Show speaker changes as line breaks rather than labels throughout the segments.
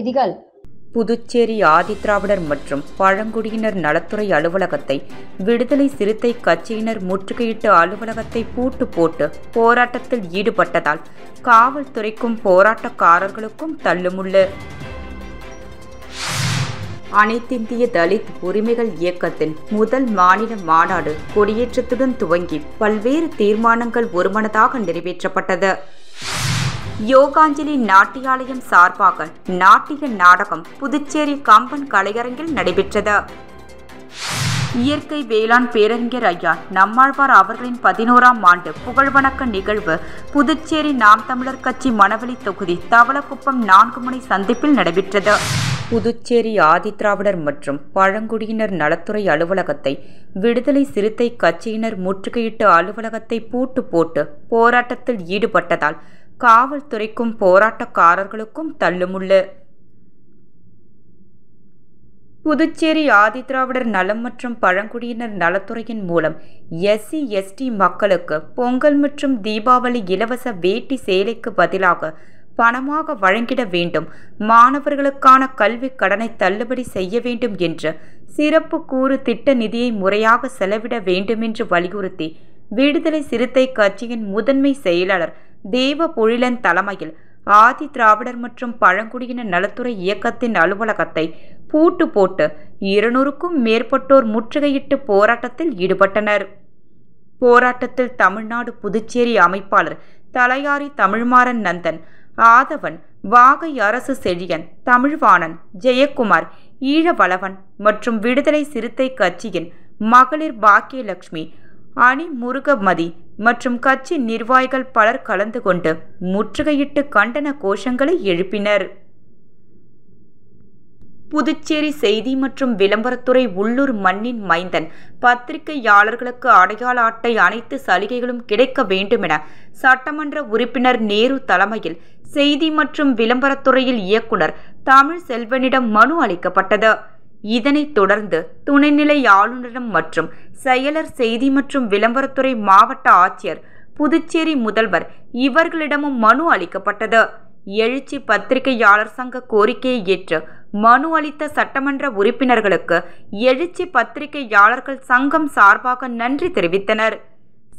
செய்திகள்.
புதுச்சேரி ஆதிதிராவிடர் மற்றும் பழங்குடியினர் நலத்துறை அலுவலகத்தை விடுதலை சிறுத்தை கட்சியினர் முற்றுகையிட்டு அலுவலகத்தை பூட்டு போட்டு போராட்டத்தில் ஈடுபட்டதால் காவல்துறைக்கும் போராட்டக்காரர்களுக்கும் தள்ளுமுள்ளு. அனைத்திந்திய தலித் உரிமைகள் இயக்கத்தின் முதல் மாநில மாநாடு கொடியேற்றத்துடன் துவங்கி பல்வேறு தீர்மானங்கள் ஒருமனதாக நிறைவேற்றப்பட்டது. யோகாஞ்சலி நாட்டியாலயம் சார்பாக நாட்டிய நாடகம் புதுச்சேரி கம்பன் கலையரங்கில் நடைபெற்றது. இயற்கை வேளாண் பேரறிஞர் ஐயா நம்மாழ்வார் அவர்களின் 11ஆம் ஆண்டு புகழ்வணக்க நிகழ்வு புதுச்சேரி நாம் தமிழர் கட்சி மணவெளி தொகுதி தவளக்குப்பம் 4 முனை சந்திப்பில் நடைபெற்றது. புதுச்சேரி ஆதிதிராவிடர் மற்றும் பழங்குடியினர் நலத்துறை அலுவலகத்தை விடுதலை சிறுத்தை கட்சியினர் முற்றுகையிட்டு அலுவலகத்தை பூட்டு போட்டு போராட்டத்தில் ஈடுபட்டதால் காவல்துறைக்கும் போராட்டக்காரர்களுக்கும் தள்ளுமுள்ளு. புதுச்சேரி ஆதிதிராவிடர் நலம் மற்றும் பழங்குடியினர் நலத்துறையின் மூலம் SC/ST மக்களுக்கு பொங்கல் மற்றும் தீபாவளி இலவச வேட்டி சேலைக்கு பதிலாக பணமாக வழங்கிட வேண்டும், மாணவர்களுக்கான கல்வி கடனை தள்ளுபடி செய்ய வேண்டும் என்ற சிறப்பு கூறு திட்ட நிதியை முறையாக செலவிட வேண்டுமென்று வலியுறுத்தி விடுதலை சிறுத்தை கட்சியின் முதன்மை செயலாளர் தேவ பொழிலன் தலைமையில் ஆதிதிராவிடர் மற்றும் பழங்குடியினர் நலத்துறை இயக்கத்தின் அலுவலகத்தை பூட்டு போட்டு 200க்கும் மேற்பட்டோர் முற்றுகையிட்டு போராட்டத்தில் ஈடுபட்டனர். போராட்டத்தில் தமிழ்நாடு புதுச்சேரி அமைப்பாளர் தலையாரி தமிழ்மாறன் நந்தன், ஆதவன், வாகை அரசு செழியன், தமிழ்வாணன், ஜெயக்குமார், ஈழவளவன் மற்றும் விடுதலை சிறுத்தை கட்சியின் மகளிர் பாக்கியலட்சுமி, அணி முருகமதி மற்றும் கட்சி நிர்வாகிகள் பலர் கலந்து கொண்டு முற்றுகையிட்டு கண்டன கோஷங்களை எழுப்பினர். புதுச்சேரி செய்தி மற்றும் விளம்பரத்துறை உள்ளூர் மண்ணின் மைந்தன் பத்திரிகையாளர்களுக்கு அடையாள அட்டை அனைத்து சலுகைகளும் கிடைக்க வேண்டுமென சட்டமன்ற உறுப்பினர் நேரு தலைமையில் செய்தி மற்றும் விளம்பரத்துறையில் இயக்குனர் தமிழ் செல்வனிடம் மனு அளிக்கப்பட்டது. இதனைத் தொடர்ந்து துணைநிலை ஆளுநரிடம் மற்றும் செயலர் செய்தி மற்றும் விளம்பரத்துறை மாவட்ட ஆட்சியர் புதுச்சேரி முதல்வர் இவர்களிடமும் மனு அளிக்கப்பட்டது. எழுச்சி பத்திரிகையாளர் சங்க கோரிக்கையை ஏற்று மனு அளித்த சட்டமன்ற உறுப்பினர்களுக்கு எழுச்சி பத்திரிகையாளர்கள் சங்கம் சார்பாக நன்றி தெரிவித்தனர்.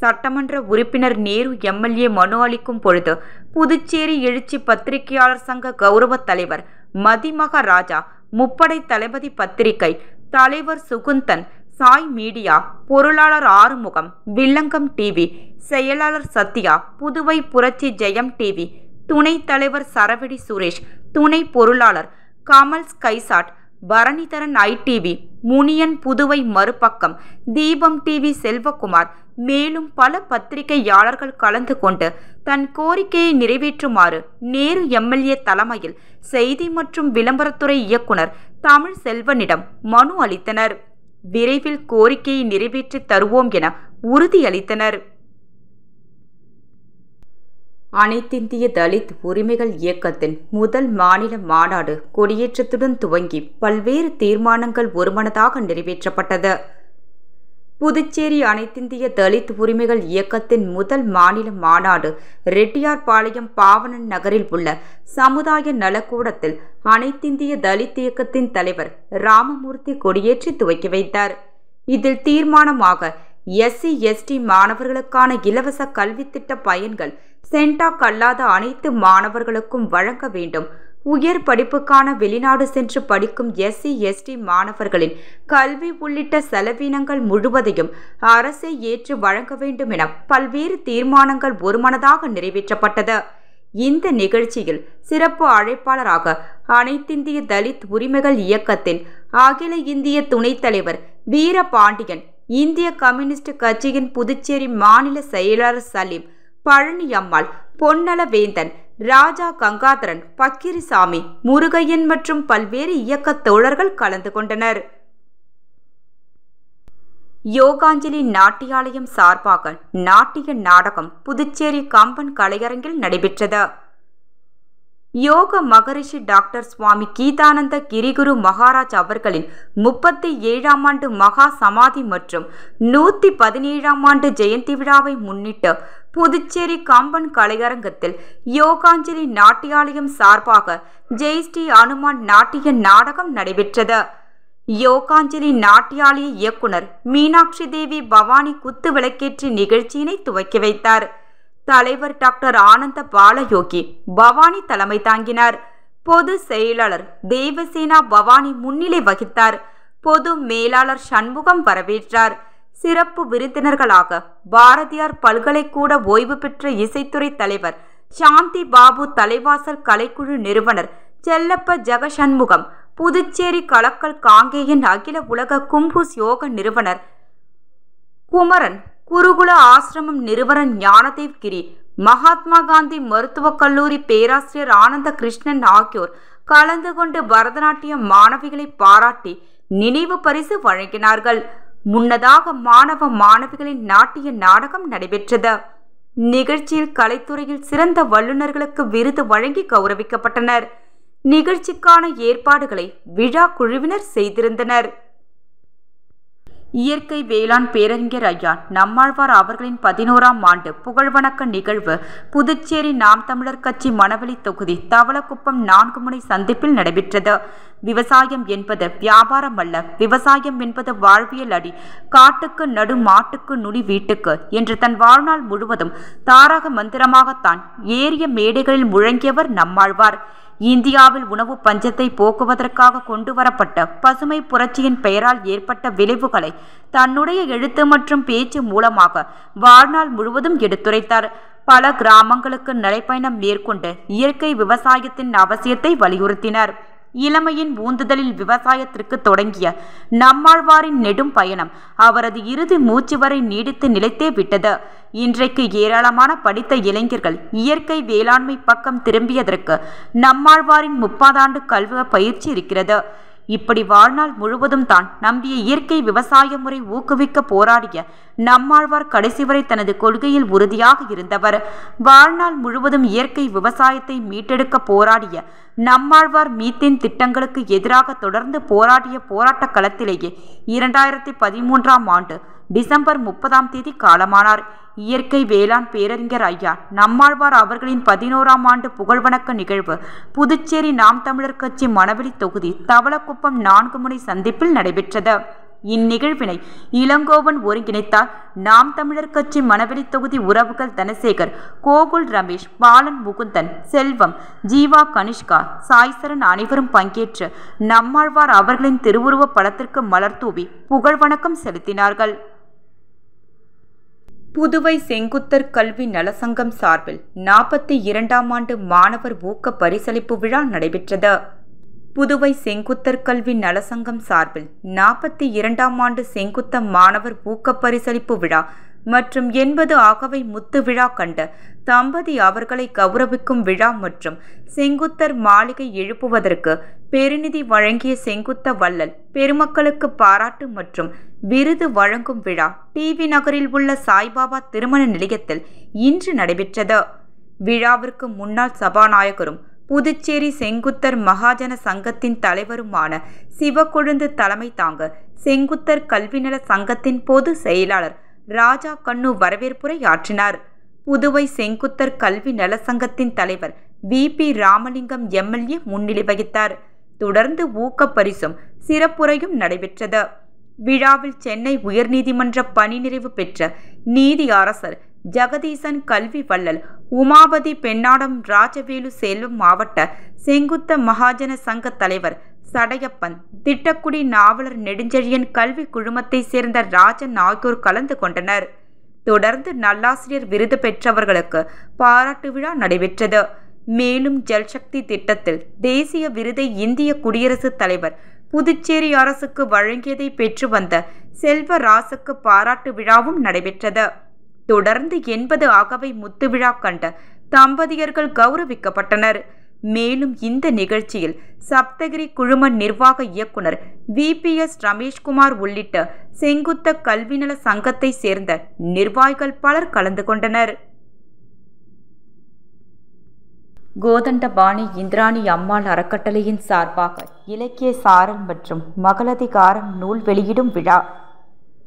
சட்டமன்ற உறுப்பினர் நேரு MLA மனு அளிக்கும் பொழுது புதுச்சேரி எழுச்சி பத்திரிகையாளர் சங்க கௌரவ தலைவர் மதிமக ராஜா, முப்படை தளபதி பத்திரிகை தலைவர் சுகுந்தன், சாய் மீடியா பொருளாளர் ஆறுமுகம், வில்லங்கம் டிவி செயலாளர் சத்யா, புதுவை புரட்சி ஜெயம் டிவி துணைத் தலைவர் சரவெடி சுரேஷ், துணை பொருளாளர் கமல் ஸ்கைசாட், பரணிதரன் ITV, முனியன் புதுவை மறுபக்கம், தீபம் டிவி செல்வகுமார், மேலும் பல பத்திரிகையாளர்கள் கலந்து கொண்டு தன் கோரிக்கையை நிறைவேற்றுமாறு நேரு MLA தலைமையில் செய்தி மற்றும் விளம்பரத்துறை இயக்குனர் தமிழ் செல்வனிடம் மனு அளித்தனர். விரைவில் கோரிக்கையை நிறைவேற்றி தருவோம் என உறுதியளித்தனர். அனைத்திந்திய தலித் உரிமைகள் இயக்கத்தின் முதல் மாநில மாநாடு கொடியேற்றத்துடன் துவங்கி பல்வேறு தீர்மானங்கள் ஒருமனதாக நிறைவேற்றப்பட்டது. புதுச்சேரி அனைத்திந்திய தலித் உரிமைகள் இயக்கத்தின் முதல் மாநில மாநாடு ரெட்டியார்பாளையம் பாவனன் நகரில் உள்ள சமுதாய நலக்கூடத்தில் அனைத்திந்திய தலித் இயக்கத்தின் தலைவர் ராமமூர்த்தி கொடியேற்றி துவக்கி வைத்தார். இதில் தீர்மானமாக SC/ST மாணவர்களுக்கான இலவச கல்வி திட்ட பயன்கள் சென்டாக் அல்லாத அனைத்து மாணவர்களுக்கும் வழங்க வேண்டும், உயர் படிப்புக்கான வெளிநாடு சென்று படிக்கும் SC/ST மாணவர்களின் கல்வி உள்ளிட்ட செலவினங்கள் முழுவதையும் அரசே ஏற்று வழங்க வேண்டும் என பல்வேறு தீர்மானங்கள் ஒருமனதாக நிறைவேற்றப்பட்டது. இந்த நிகழ்ச்சியில் சிறப்பு அழைப்பாளராக அனைத்திந்திய தலித் உரிமைகள் இயக்கத்தின் அகில இந்திய துணைத் தலைவர் வீரபாண்டியன், இந்திய கம்யூனிஸ்ட் கட்சியின் புதுச்சேரி மாநில செயலாளர் சலீம், பழனியம்மாள், பொன்னலவேந்தன், ராஜா கங்காதரன், பக்கிரிசாமி, முருகையன் மற்றும் பல்வேறு இயக்க தோழர்கள் கலந்து கொண்டனர். யோகாஞ்சலி நாட்டியாலயம் சார்பாக நாட்டிய நாடகம் புதுச்சேரி கம்பன் கலையரங்கில் நடைபெற்றது. யோக மகரிஷி டாக்டர் சுவாமி கீதானந்த கிரிகுரு மகாராஜ் அவர்களின் 37ஆம் ஆண்டு மகா சமாதி மற்றும் 117ஆம் ஆண்டு ஜெயந்தி விழாவை முன்னிட்டு புதுச்சேரி கம்பன் கலையரங்கத்தில் யோகாஞ்சலி நாட்டியாலயம் சார்பாக ஜெய் ஸ்ரீ அனுமான் நாட்டிய நாடகம் நடைபெற்றது. யோகாஞ்சலி நாட்டியாலய இயக்குனர் மீனாட்சி தேவி பவானி குத்து விளக்கேற்றி நிகழ்ச்சியினை துவக்கி வைத்தார். தலைவர் டாக்டர் ஆனந்த பாலயோகி பவானி தலைமை தாங்கினார். பொது செயலாளர் தேவசேனா பவானி முன்னிலை வகித்தார். பொது மேலாளர் சண்முகம் வரவேற்றார். சிறப்பு விருந்தினர்களாக பாரதியார் பல்கலைக்கூட ஓய்வு பெற்ற இசைத்துறை தலைவர் சாந்தி பாபு, தலைவாசல் கலைக்குழு நிறுவனர் செல்லப்ப ஜெகசண்முகம், புதுச்சேரி கலக்கல் காங்கேயன் அகில உலக கும்பூஸ் யோக நிறுவனர் குமரன், குருகுல ஆசிரமம் நிறுவனர் ஞானதேவ் கிரி, மகாத்மா காந்தி மருத்துவக் கல்லூரி பேராசிரியர் ஆனந்த கிருஷ்ணன் ஆகியோர் கலந்து கொண்டு பரதநாட்டிய மாணவிகளை பாராட்டி நினைவு பரிசு வழங்கினார்கள். முன்னதாக மாணவ மாணவிகளின் நாட்டிய நாடகம் நடைபெற்றது. நிகழ்ச்சியில் கலைத்துறையில் சிறந்த வல்லுநர்களுக்கு விருது வழங்கி கௌரவிக்கப்பட்டனர். நிகழ்ச்சிக்கான ஏற்பாடுகளை விழா குழுவினர் செய்திருந்தனர். இயற்கை வேளாண் பேரறிஞர் ஐயா நம்மாழ்வார் அவர்களின் 11ஆம் ஆண்டு புகழ்வணக்க நிகழ்வு புதுச்சேரி நாம் தமிழர் கட்சி மணவெளி தொகுதி தவளக்குப்பம் 4 முனை சந்திப்பில் நடைபெற்றது. விவசாயம் என்பது வியாபாரம் அல்ல, விவசாயம் என்பது வாழ்வியல் அடி. காட்டுக்கு நடு, மாட்டுக்கு நுனி, வீட்டுக்கு என்று தன் வாழ்நாள் முழுவதும் தாரக மந்திரமாகத்தான் ஏரிய மேடைகளில் முழங்கியவர் நம்மாழ்வார். இந்தியாவில் உணவு பஞ்சத்தை போக்குவதற்காக கொண்டு வரப்பட்ட பசுமை புரட்சியின் பெயரால் ஏற்பட்ட விளைவுகளை தன்னுடைய எழுத்து மற்றும் பேச்சு மூலமாக வாழ்நாள் முழுவதும் எடுத்துரைத்தார். பல கிராமங்களுக்கு நடைப்பயணம் மேற்கொண்டு இயற்கை விவசாயத்தின் அவசியத்தை வலியுறுத்தினார். இளமையின் ஊந்துதலில் விவசாயத்திற்கு தொடங்கிய நம்மாழ்வாரின் நெடும் பயணம் அவரது இறுதி மூச்சு வரை நீடித்து நிலைத்தே விட்டது. இன்றைக்கு ஏராளமான படித்த இளைஞர்கள் இயற்கை வேளாண்மை பக்கம் திரும்பியதற்கு நம்மாழ்வாரின் 30 ஆண்டு கல்வி பயிற்சி இருக்கிறது. இப்படி வாழ்நாள் முழுவதும் தான் நம்பிய இயற்கை விவசாய முறை ஊக்குவிக்க போராடிய நம்மாழ்வார் கடைசி வரை தனது கொள்கையில் உறுதியாக இருந்தவர். வாழ்நாள் முழுவதும் இயற்கை விவசாயத்தை மீட்டெடுக்க போராடிய நம்மாழ்வார் மீத்தேன் திட்டங்களுக்கு எதிராக தொடர்ந்து போராடிய போராட்ட களத்திலேயே 2013ஆம் ஆண்டு டிசம்பர் 30ஆம் தேதி காலமானார். இயற்கை வேளாண் பேரறிஞர் ஐயா நம்மாழ்வார் அவர்களின் 11ஆம் ஆண்டு புகழ்வணக்க நிகழ்வு புதுச்சேரி நாம் தமிழர் கட்சி மணவெளி தொகுதி தவளக்குப்பம் 4 முனை சந்திப்பில் நடைபெற்றது. இந்நிகழ்வினை இளங்கோவன் ஒருங்கிணைத்தார். நாம் தமிழர் கட்சி மணவெளி தொகுதி உறவுகள் தனசேகர், கோகுல் ரமேஷ், பாலன் முகுந்தன், செல்வம், ஜீவா, கனிஷ்கா, சாய்சரன் அனைவரும் பங்கேற்று நம்மாழ்வார் அவர்களின் திருவுருவ படத்திற்கு மலர் தூவி புகழ்வணக்கம் செலுத்தினார்கள். புதுவை செங்குத்தர் கல்வி நலசங்கம் சார்பில் 42ஆம் ஆண்டு மாணவர் ஊக்க பரிசளிப்பு விழா நடைபெற்றது. புதுவை செங்குத்தர் கல்வி நலசங்கம் சார்பில் 42ஆம் ஆண்டு செங்குத்த மாணவர் ஊக்க பரிசளிப்பு விழா மற்றும் 80 ஆகவை முத்து விழா கண்ட தம்பதி அவர்களை கௌரவிக்கும் விழா மற்றும் செங்குத்தர் மாளிகை எழுப்புவதற்கு பெருநிதி வழங்கிய செங்குத்த வள்ளல் பெருமக்களுக்கு பாராட்டு மற்றும் விருது வழங்கும் விழா டிவி நகரில் உள்ள சாய்பாபா திருமண நிலையத்தில் இன்று நடைபெற்றது. விழாவிற்கு முன்னாள் சபாநாயகரும் புதுச்சேரி செங்குத்தர் மகாஜன சங்கத்தின் தலைவருமான சிவக்கொழுந்து தலைமை தாங்க செங்குத்தர் கல்விநல சங்கத்தின் பொது செயலாளர் ராஜா கண்ணு வரவேற்புரை ஆற்றினார். புதுவை செங்குத்தர் கல்வி நல சங்கத்தின் தலைவர் VP ராமலிங்கம் MLA முன்னிலை வகித்தார். தொடர்ந்து ஊக்க பரிசும் சிறப்புரையும் நடைபெற்றது. விழாவில் சென்னை உயர்நீதிமன்ற பணி நிறைவு பெற்ற நீதி அரசர் ஜெகதீசன், கல்வி வள்ளல் உமாபதி, பெண்ணாடம் ராஜவேலு, சேலம் மாவட்ட செங்குத்த மகாஜன சங்க தலைவர் சடையப்பன், திட்டக்குடி நாவலர் நெடுஞ்செழியன், கல்வி குழுமத்தை சேர்ந்த ராஜன் ஆகியோர் கலந்து கொண்டனர். தொடர்ந்து நல்லாசிரியர் விருது பெற்றவர்களுக்கு பாராட்டு விழா நடைபெற்றது. மேலும் ஜல்சக்தி திட்டத்தில் தேசிய விருதை இந்திய குடியரசுத் தலைவர் புதுச்சேரி அரசுக்கு வழங்கியதை பெற்று வந்த செல்வராசுக்கு பாராட்டு விழாவும் நடைபெற்றது. தொடர்ந்து 80 ஆகவை முத்து விழா கண்ட தம்பதியர்கள் கௌரவிக்கப்பட்டனர். மேலும் இந்த நிகழ்ச்சியில் சப்தகிரி குழும நிர்வாக இயக்குனர் VPS ரமேஷ்குமார் உள்ளிட்ட செங்குத்த கல்விநல சங்கத்தை சேர்ந்த நிர்வாகிகள் பலர் கலந்து கொண்டனர். கோதண்டபாணி இந்திராணி அம்மாள் அறக்கட்டளையின் சார்பாக இலக்கிய சாரல் மற்றும் மகளதிகாரம் நூல் வெளியிடும் விழா.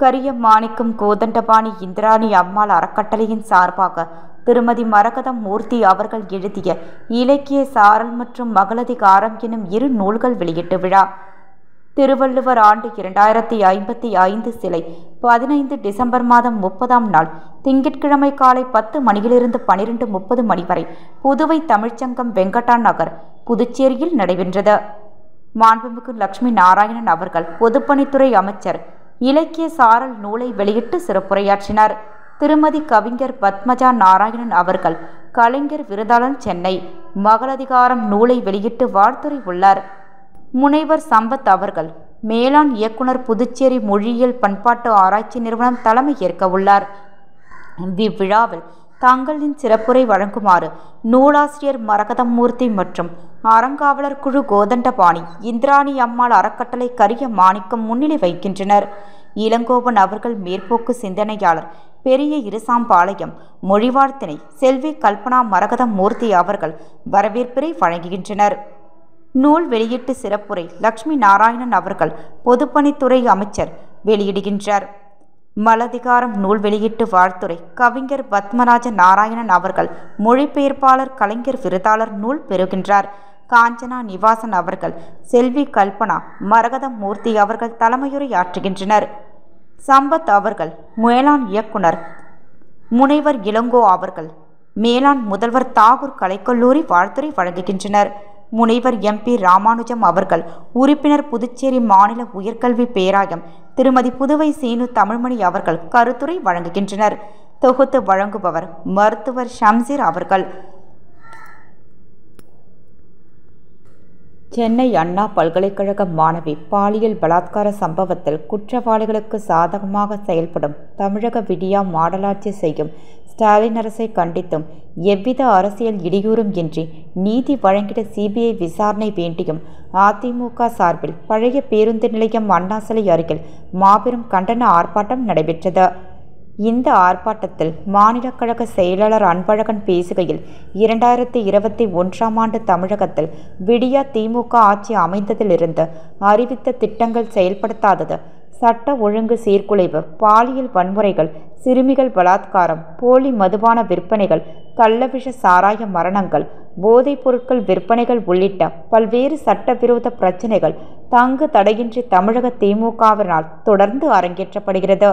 கரியமாணிக்கம் கோதண்டபாணி இந்திராணி அம்மாள் அறக்கட்டளையின் சார்பாக திருமதி மரகதம் மூர்த்தி அவர்கள் எழுதிய இலக்கிய சாரல் மற்றும் மகளதிகாரம் எனும் 2 நூல்கள் வெளியீட்டு விழா. திருவள்ளுவர் ஆண்டு 2055 சிலை 15 டிசம்பர் மாதம் 30ஆம் நாள் திங்கட்கிழமை காலை 10 மணியிலிருந்து 12:30 மணி வரை புதுவை தமிழ்ச்சங்கம் வெங்கடா நகர் புதுச்சேரியில் நடைபெற்றது. மாண்புமிகு லட்சுமி நாராயணன் அவர்கள் பொதுப்பணித்துறை அமைச்சர் இலக்கிய சாரல் நூலை வெளியிட்டு சிறப்புரையாற்றினார். திருமதி கவிஞர் பத்மஜா நாராயணன் அவர்கள் கலைஞர் விருதாளன் சென்னை மகளதிகாரம் நூலை வெளியிட்டு வாழ்த்துரை உள்ளார். முனைவர் சம்பத் அவர்கள் மேலாண் இயக்குனர் புதுச்சேரி மொழியியல் பண்பாட்டு ஆராய்ச்சி நிறுவனம் தலைமை ஏற்க உள்ளார். இவ்விழாவில் தங்களின் சிறப்புரை வழங்குமாறு நூலாசிரியர் மரகதம் மூர்த்தி மற்றும் அறங்காவலர் குழு கோதண்டபாணி இந்திராணி அம்மாள் அறக்கட்டளை கரிய மாணிக்கம் முன்னிலை வைக்கின்றனர். இளங்கோவன் அவர்கள் மேற்போக்கு சிந்தனையாளர் பெரிய இருசாம்பாளையம் மொழிவாழ்த்தினை செல்வி கல்பனா மரகதம் மூர்த்தி அவர்கள் வரவேற்பினை வழங்குகின்றனர். நூல் வெளியீட்டு சிறப்புரை லட்சுமி நாராயணன் அவர்கள் பொதுப்பணித்துறை அமைச்சர் வெளியிடுகின்றார். மலதிகாரம் நூல் வெளியீட்டு வாழ்த்துரை கவிஞர் பத்மராஜ நாராயணன் அவர்கள் மொழிபெயர்ப்பாளர் கலைஞர் விருதாளர் நூல் பெறுகின்றார். காஞ்சனா நிவாசன் அவர்கள் செல்வி கல்பனா மரகதம் மூர்த்தி அவர்கள் தலைமையுரையாற்றுகின்றனர். சம்பத் அவர்கள் மேலாண் இயக்குனர் முனைவர் இளங்கோ அவர்கள் மேலாண் முதல்வர் தாகூர் கலைக்கல்லூரி வாழ்த்துரை வழங்குகின்றனர். முனைவர் MP ராமானுஜம் அவர்கள் உறுப்பினர் புதுச்சேரி மாநில உயர்கல்வி பேராயம் திருமதி புதுவை சீனு தமிழ்மணி அவர்கள் கருத்துரை வழங்குகின்றனர். தொகுத்து வழங்குபவர் மருத்துவர் ஷம்சீர் அவர்கள். சென்னை அண்ணா பல்கலைக்கழக மாணவி பாலியல் பலாத்கார சம்பவத்தில் குற்றவாளிகளுக்கு சாதகமாக செயல்படும் தமிழக விடியா மாடலாட்சி செய்யும் ஸ்டாலின் அரசை கண்டித்தும் எவ்வித அரசியல் இடையூறும் இன்றி நீதி வழங்கிட CBI விசாரணை வேண்டியும் அதிமுக சார்பில் பழைய பேருந்து நிலையம் அண்ணா சிலை அருகில் மாபெரும் கண்டன ஆர்ப்பாட்டம் நடைபெற்றது. இந்த ஆர்ப்பாட்டத்தில் மாநில கழக செயலாளர் அன்பழகன் பேசுகையில் 2021ஆம் ஆண்டு தமிழகத்தில் விடியா திமுக ஆட்சி அமைந்ததிலிருந்து அறிவித்த திட்டங்கள் செயல்படுத்தாதது, சட்ட ஒழுங்கு சீர்குலைவு, பாலியல் வன்முறைகள், சிறுமிகள் பலாத்காரம், போலி மதுபான விற்பனைகள், கள்ளவிஷ சாராய மரணங்கள், போதைப் பொருட்கள் விற்பனைகள் உள்ளிட்ட பல்வேறு சட்டவிரோத பிரச்சினைகள் தங்கு தடையின்றி தமிழக திமுகவினால் தொடர்ந்து அரங்கேற்றப்படுகிறது.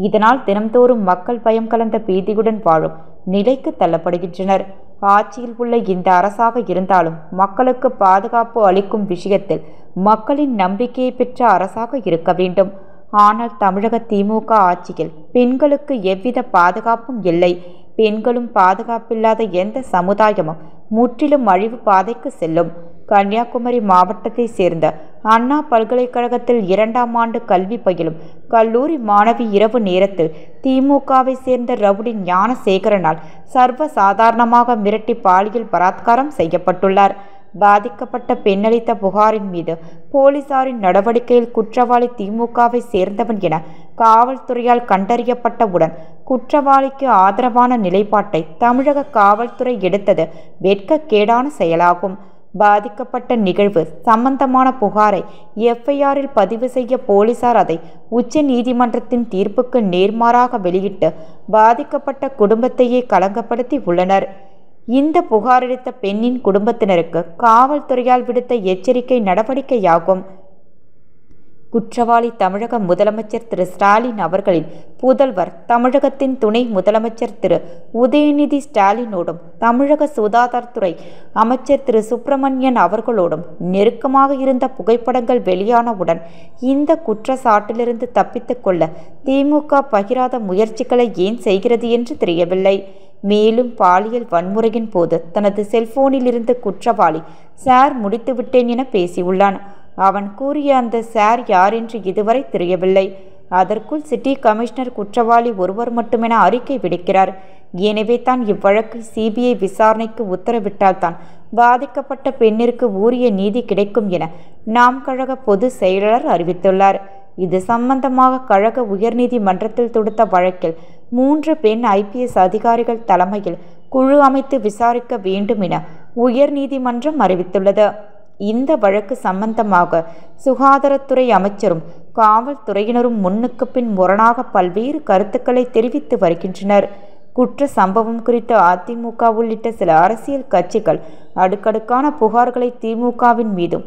இதனால் தினம்தோறும் மக்கள் பயம் கலந்த பீதியுடன் வாழும் நிலைக்கு தள்ளப்படுகின்றனர். ஆட்சியில் உள்ள இந்த அரசாக இருந்தாலும் மக்களுக்கு பாதுகாப்பு அளிக்கும் விஷயத்தில் மக்களின் நம்பிக்கையை பெற்ற அரசாக இருக்க வேண்டும். ஆனால் தமிழக திமுக ஆட்சியில் பெண்களுக்கு எவ்வித பாதுகாப்பும் இல்லை. பெண்களும் பாதுகாப்பில்லாத எந்த சமுதாயமும் முற்றிலும் அழிவு பாதைக்கு செல்லும். கன்னியாகுமரி மாவட்டத்தை சேர்ந்த அண்ணா பல்கலைக்கழகத்தில் 2ஆம் ஆண்டு கல்வி பயிலும் கல்லூரி மாணவி இரவு நேரத்தில் திமுகவை சேர்ந்த ரவுடி ஞானசேகரனால் சர்வ சாதாரணமாக மிரட்டி பாலியல் பலாத்காரம் செய்யப்பட்டுள்ளார். பாதிக்கப்பட்ட பெண் அளித்த புகாரின் மீது போலீசாரின் நடவடிக்கையில் குற்றவாளி திமுகவை சேர்ந்தவன் என காவல்துறையால் கண்டறியப்பட்டவுடன் குற்றவாளிக்கு ஆதரவான நிலைப்பாட்டை தமிழக காவல்துறை எடுத்தது வெட்கக்கேடான செயலாகும். பாதிக்கப்பட்ட நிகழ்வு சம்பந்தமான புகாரை FIRல் பதிவு செய்ய போலீசார் அதை உச்ச நீதிமன்றத்தின் தீர்ப்புக்கு நேர்மாறாக வெளியிட்டு பாதிக்கப்பட்ட குடும்பத்தையே களங்கப்படுத்தி உள்ளனர். இந்த புகாரளித்த பெண்ணின் குடும்பத்தினருக்கு காவல்துறையால் விடுத்த எச்சரிக்கை நடவடிக்கையாகும். குற்றவாளி தமிழக முதலமைச்சர் திரு ஸ்டாலின் அவர்களின் புதல்வர் தமிழகத்தின் துணை முதலமைச்சர் திரு உதயநிதி ஸ்டாலினோடும் தமிழக சுகாதாரத்துறை அமைச்சர் திரு சுப்பிரமணியன் அவர்களோடும் நெருக்கமாக இருந்த புகைப்படங்கள் வெளியானவுடன் இந்த குற்றச்சாட்டிலிருந்து தப்பித்துக் கொள்ள திமுக பகிராத முயற்சிகளை ஏன் செய்கிறது என்று தெரியவில்லை. மேலும் பாலியல் வன்முறையின் போது தனது செல்போனில் இருந்து குற்றவாளி சார் முடித்துவிட்டேன் என பேசியுள்ளான். அவன் கூறிய அந்த சார் யார் என்று இதுவரை தெரியவில்லை. அதற்குள் சிட்டி கமிஷனர் குற்றவாளி ஒருவர் மட்டுமென அறிக்கை விடுக்கிறார். எனவே தான் இவ்வழக்கை CBI விசாரணைக்கு உத்தரவிட்டால்தான் பாதிக்கப்பட்ட பெண்ணிற்கு உரிய நீதி கிடைக்கும் என நாம் கழக பொதுச் செயலாளர் அறிவித்துள்ளார். இது சம்பந்தமாக கழக உயர்நீதிமன்றத்தில் தொடுத்த வழக்கில் 3 பெண் IPS அதிகாரிகள் தலைமையில் குழு அமைத்து விசாரிக்க வேண்டும் என உயர்நீதிமன்றம் அறிவித்துள்ளது. இந்த வழக்கு சம்பந்தமாக சுகாதாரத்துறை அமைச்சரும் காவல்துறையினரும் முன்னுக்கு பின் முரணாக பல்வேறு கருத்துக்களை தெரிவித்து வருகின்றனர். குற்ற சம்பவம் குறித்து அதிமுக உள்ளிட்ட சில அரசியல் கட்சிகள் அடுக்கடுக்கான புகார்களை திமுகவின் மீதும்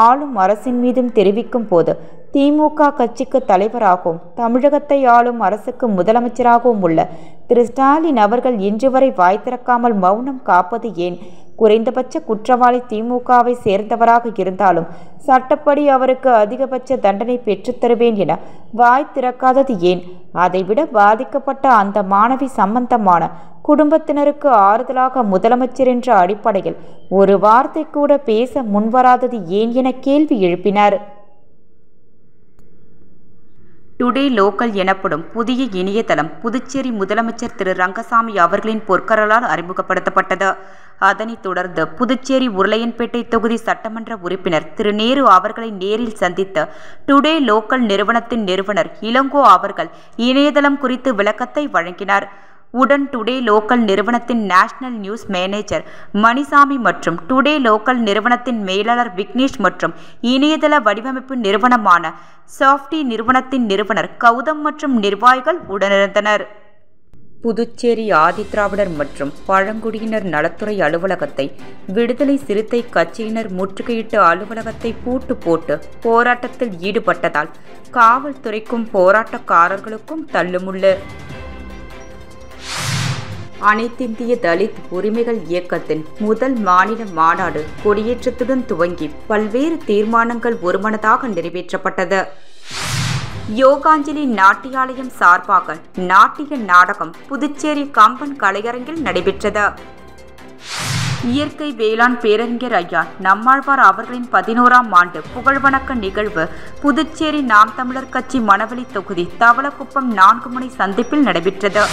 ஆளும் அரசின் மீதும் தெரிவிக்கும் போது திமுக கட்சிக்கு தலைவராகவும் தமிழகத்தை ஆளும் அரசுக்கு முதலமைச்சராகவும் உள்ள திரு ஸ்டாலின் அவர்கள் இன்று வரை வாய் திறக்காமல் மௌனம் காப்பது ஏன்? குறைந்தபட்ச குற்றவாளி திமுகவை சேர்ந்தவராக இருந்தாலும் சட்டப்படி அவருக்கு அதிகபட்ச தண்டனை பெற்றுத்தருவேன் என வாய் திறக்காதது ஏன்? அதைவிட பாதிக்கப்பட்ட அந்த மாணவி சம்பந்தமான குடும்பத்தினருக்கு ஆறுதலாக முதலமைச்சர் என்ற அடிப்படையில் ஒரு வார்த்தை கூட பேச முன்வராதது ஏன் என கேள்வி எழுப்பினார். டுடே லோக்கல் எனப்படும் புதிய இணையதளம் புதுச்சேரி முதலமைச்சர் திரு ரங்கசாமி அவர்களின் பொற்கரலால் அறிமுகப்படுத்தப்பட்டது. அதனைத் தொடர்ந்து புதுச்சேரி உருளையன்பேட்டை தொகுதி சட்டமன்ற உறுப்பினர் திரு நேரு அவர்களை நேரில் சந்தித்து டுடே லோக்கல் நிறுவனத்தின் நிறுவனர் இளங்கோ அவர்கள் இணையதளம் குறித்து விளக்கத்தை வழங்கினார். உடன் டுடே லோக்கல் நிறுவனத்தின் நேஷனல் நியூஸ் மேனேஜர் மணிசாமி மற்றும் டுடே லோக்கல் நிறுவனத்தின் மேலாளர் விக்னேஷ் மற்றும் இணையதள வடிவமைப்பு நிறுவனமான சாஃப்டி நிறுவனத்தின் நிறுவனர் கௌதம் மற்றும் நிர்வாகிகள் உடனிருந்தனர். புதுச்சேரி ஆதிதிராவிடர் மற்றும் பழங்குடியினர் நலத்துறை அலுவலகத்தை விடுதலை சிறுத்தை கட்சியினர் முற்றுகையிட்டு அலுவலகத்தை பூட்டு போட்டு போராட்டத்தில் ஈடுபட்டதால் காவல்துறைக்கும் போராட்டக்காரர்களுக்கும் தள்ளுமுள்ளு. அனைத்திந்திய தலித் உரிமைகள் இயக்கத்தின் முதல் மாநில மாநாடு கொடியேற்றத்துடன் துவங்கி பல்வேறு தீர்மானங்கள் ஒருமனதாக நிறைவேற்றப்பட்டது. யோகாஞ்சலி நாட்டியாலயம் சார்பாக நாட்டிய நாடகம் புதுச்சேரி கம்பன் கலையரங்கில் நடைபெற்றது. இயற்கை வேளாண் பேரறிஞர் ஐயா நம்மாழ்வார் அவர்களின் 11ஆம் ஆண்டு புகழ்வணக்க நிகழ்வு புதுச்சேரி நாம் தமிழர் கட்சி மணவெளி தொகுதி தவளக்குப்பம் 4 முனை சந்திப்பில் நடைபெற்றது.